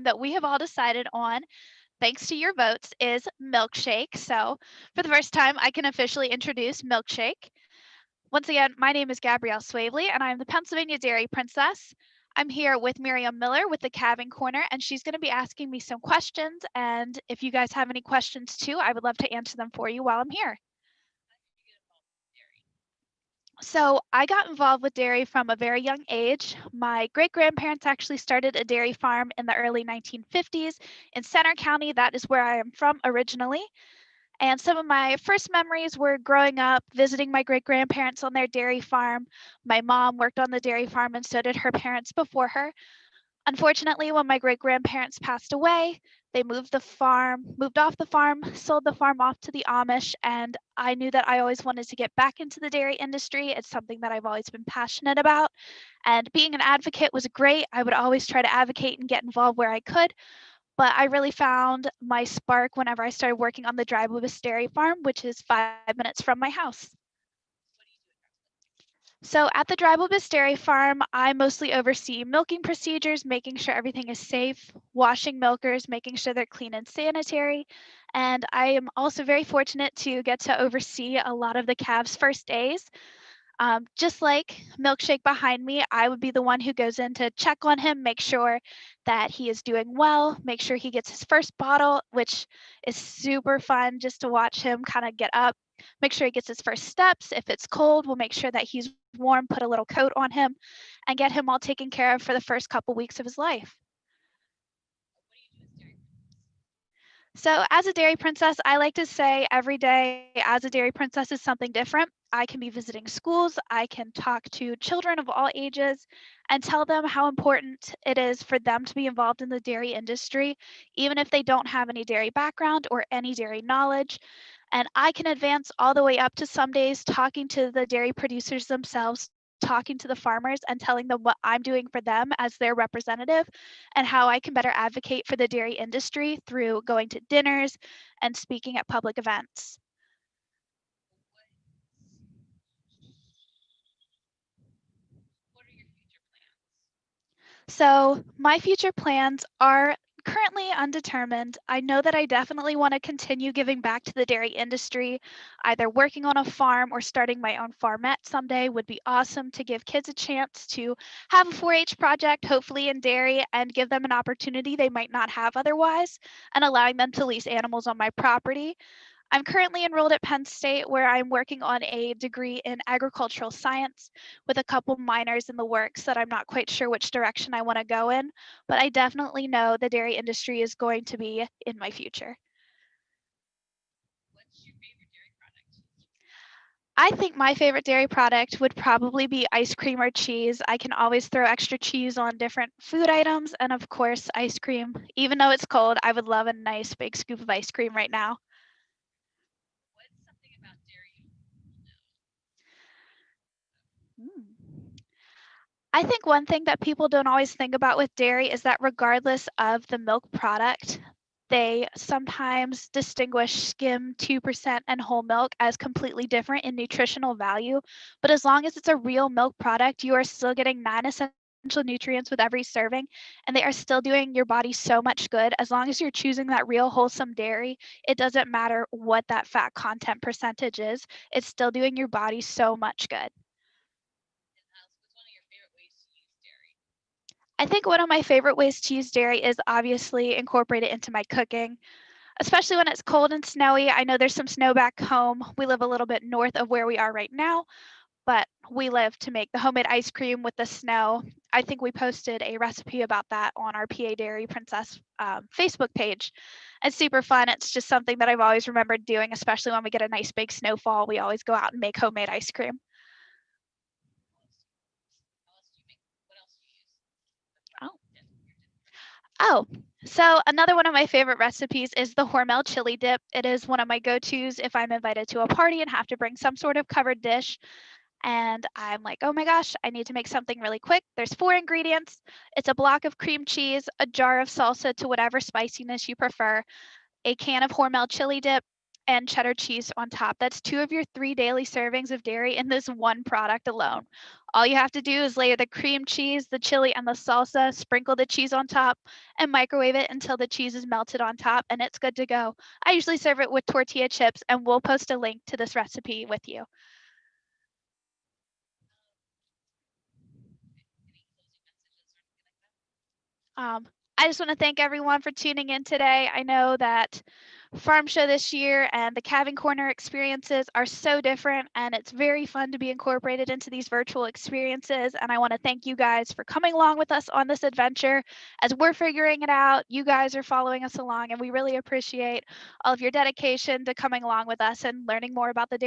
that we have all decided on, thanks to your votes, is milkshake. So, for the first time, I can officially introduce milkshake. Once again, my name is Gabrielle Swavely, and I'm the Pennsylvania Dairy Princess. I'm here with Miriam Miller with the Calving Corner, and she's going to be asking me some questions. And if you guys have any questions too, I would love to answer them for you while I'm here. So I got involved with dairy from a very young age. My great grandparents actually started a dairy farm in the early 1950s in Center County. That is where I am from originally. And some of my first memories were growing up, visiting my great grandparents on their dairy farm. My mom worked on the dairy farm, and so did her parents before her. Unfortunately, when my great grandparents passed away, they moved off the farm, sold the farm off to the Amish, and I knew that I always wanted to get back into the dairy industry. It's something that I've always been passionate about. And being an advocate was great. I would always try to advocate and get involved where I could. But I really found my spark whenever I started working on the Dry Bluebus Dairy Farm, which is 5 minutes from my house. So at the Dry Bluebus Dairy Farm, I mostly oversee milking procedures, making sure everything is safe, washing milkers, making sure they're clean and sanitary. And I am also very fortunate to get to oversee a lot of the calves' first days. Just like Milkshake behind me, I would be the one who goes in to check on him, make sure that he is doing well, make sure he gets his first bottle, which is super fun just to watch him kind of get up, make sure he gets his first steps. If it's cold, we'll make sure that he's warm, put a little coat on him, and get him all taken care of for the first couple weeks of his life. So, as a dairy princess, I like to say every day as a dairy princess is something different. I can be visiting schools, I can talk to children of all ages and tell them how important it is for them to be involved in the dairy industry, even if they don't have any dairy background or any dairy knowledge. And I can advance all the way up to some days talking to the dairy producers themselves, talking to the farmers, and telling them what I'm doing for them as their representative and how I can better advocate for the dairy industry through going to dinners and speaking at public events. So, my future plans are currently undetermined. I know that I definitely want to continue giving back to the dairy industry. Either working on a farm or starting my own farmette someday would be awesome to give kids a chance to have a 4 H project, hopefully in dairy, and give them an opportunity they might not have otherwise, and allowing them to lease animals on my property. I'm currently enrolled at Penn State where I'm working on a degree in agricultural science with a couple minors in the works that I'm not quite sure which direction I want to go in, but I definitely know the dairy industry is going to be in my future. I think my favorite dairy product would probably be ice cream or cheese. I can always throw extra cheese on different food items, and of course, ice cream. Even though it's cold, I would love a nice big scoop of ice cream right now. Mm. I think one thing that people don't always think about with dairy is that regardless of the milk product, they sometimes distinguish skim 2% and whole milk as completely different in nutritional value. But as long as it's a real milk product, you are still getting 9 essential nutrients with every serving, and they are still doing your body so much good. As long as you're choosing that real wholesome dairy, it doesn't matter what that fat content percentage is, it's still doing your body so much good. I think one of my favorite ways to use dairy is obviously incorporate it into my cooking, especially when it's cold and snowy. I know there's some snow back home. We live a little bit north of where we are right now, but we live to make the homemade ice cream with the snow. I think we posted a recipe about that on our PA Dairy Princess Facebook page. It's super fun. It's just something that I've always remembered doing, especially when we get a nice big snowfall. We always go out and make homemade ice cream. Oh. Oh, so another one of my favorite recipes is the Hormel Chili Dip. It is one of my go-tos if I'm invited to a party and have to bring some sort of covered dish. And I'm like, oh my gosh, I need to make something really quick. There's 4 ingredients. It's a block of cream cheese, a jar of salsa to whatever spiciness you prefer, a can of Hormel chili dip, and cheddar cheese on top. That's 2 of your 3 daily servings of dairy in this one product alone. All you have to do is layer the cream cheese, the chili, and the salsa, sprinkle the cheese on top, and microwave it until the cheese is melted on top, and it's good to go. I usually serve it with tortilla chips, and we'll post a link to this recipe with you. Um, I just want to thank everyone for tuning in today. I know that Farm Show this year and the Calving Corner experiences are so different, and it's very fun to be incorporated into these virtual experiences. And I want to thank you guys for coming along with us on this adventure. As we're figuring it out, you guys are following us along, and we really appreciate all of your dedication to coming along with us and learning more about the dairy.